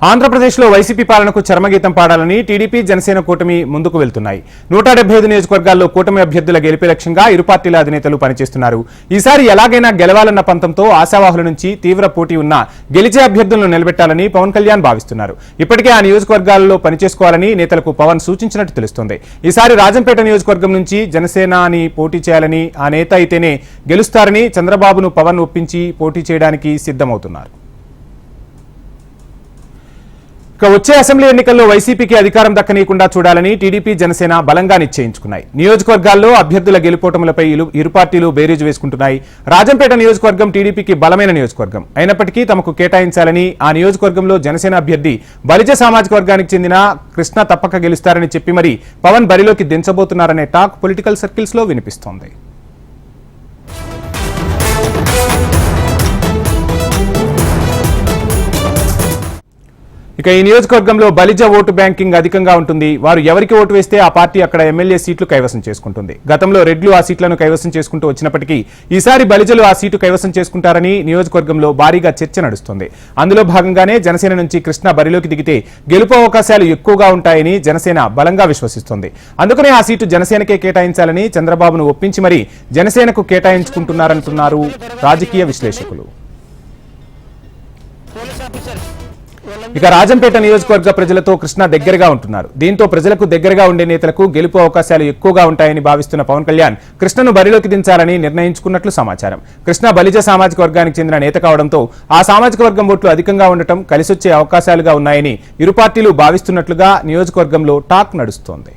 ఆంధ్రప్రదేశ్లో వైసీపీ పాలనకు చరమగీతం పాడాలని టీడీపీ జనసేన కూటమి ముందుకు వెళ్తున్నాయి. 175 నియోజకవర్గాల్లో కూటమి అభ్యర్థుల గెలిపే లక్ష్యంగా ఇరు పార్టీల అధినేతలు పనిచేస్తున్నారు. ఈసారి ఎలాగైనా గెలవాలన్న పంతంతో ఆశావాహుల నుంచి తీవ్ర పోటీ ఉన్న గెలిచే అభ్యర్థులను నిలబెట్టాలని పవన్ కళ్యాణ్ భావిస్తున్నారు. ఇప్పటికే ఆ నియోజకవర్గాల్లో పనిచేసుకోవాలని నేతలకు పవన్ సూచించినట్టు తెలుస్తోంది. ఈసారి రాజంపేట నియోజకవర్గం నుంచి జనసేనాని పోటీ చేయాలని, ఆ నేత అయితేనే గెలుస్తారని చంద్రబాబును పవన్ ఒప్పించి పోటీ చేయడానికి సిద్ధమవుతున్నారు. వచ్చే అసెంబ్లీ ఎన్నికల్లో వైసీపీకి అధికారం దక్కనీయకుండా చూడాలని టీడీపీ జనసేన బలంగా నిశ్చయించుకున్నాయి. నియోజకవర్గాల్లో అభ్యర్థుల గెలుపోటములపై ఇరు పార్టీలు బేరీజు వేసుకుంటున్నాయి. రాజంపేట నియోజకవర్గం టీడీపీకి బలమైన నియోజకవర్గం అయినప్పటికీ తమకు కేటాయించాలని, ఆ నియోజకవర్గంలో జనసేన అభ్యర్థి బలిజ సామాజిక వర్గానికి చెందిన కృష్ణ తప్పక గెలుస్తారని చెప్పి మరీ పవన్ బరిలోకి దించబోతున్నారనే టాక్ పొలిటికల్ సర్కిల్స్ లో వినిపిస్తోంది. ఇక ఈ నియోజకవర్గంలో బలిజ ఓటు బ్యాంకింగ్ అధికంగా ఉంటుంది. వారు ఎవరికి ఓటు వేస్తే ఆ పార్టీ అక్కడ ఎమ్మెల్యే సీట్లు కైవసం చేసుకుంటుంది. గతంలో రెడ్లు ఆ సీట్లను కైవసం చేసుకుంటూ వచ్చినప్పటికీ ఈసారి బలిజలు ఆ సీటు కైవసం చేసుకుంటారని నియోజకవర్గంలో భారీగా చర్చ నడుస్తుంది. అందులో భాగంగానే జనసేన నుంచి కృష్ణ బరిలోకి దిగితే గెలుపు అవకాశాలు ఎక్కువగా ఉంటాయని జనసేన బలంగా విశ్వసిస్తోంది. అందుకనే ఆ సీటు జనసేనకే కేటాయించాలని చంద్రబాబును ఒప్పించి మరీ జనసేనకు కేటాయించుకుంటున్నారంటున్నారు రాజకీయ విశ్లేషకులు. ఇక రాజంపేట నియోజకవర్గ ప్రజలతో కృష్ణ దగ్గరగా ఉంటున్నారు. దీంతో ప్రజలకు దగ్గరగా ఉండే నేతలకు గెలుపు అవకాశాలు ఎక్కువగా ఉంటాయని భావిస్తున్న పవన్ కళ్యాణ్ కృష్ణను బరిలోకి దించాలని నిర్ణయించుకున్నట్లు సమాచారం. కృష్ణ బలిజ సామాజిక వర్గానికి చెందిన నేత కావడంతో ఆ సామాజిక వర్గం ఓట్లు అధికంగా ఉండటం కలిసొచ్చే అవకాశాలుగా ఉన్నాయని ఇరు పార్టీలు భావిస్తున్నట్లుగా నియోజకవర్గంలో టాక్ నడుస్తోంది.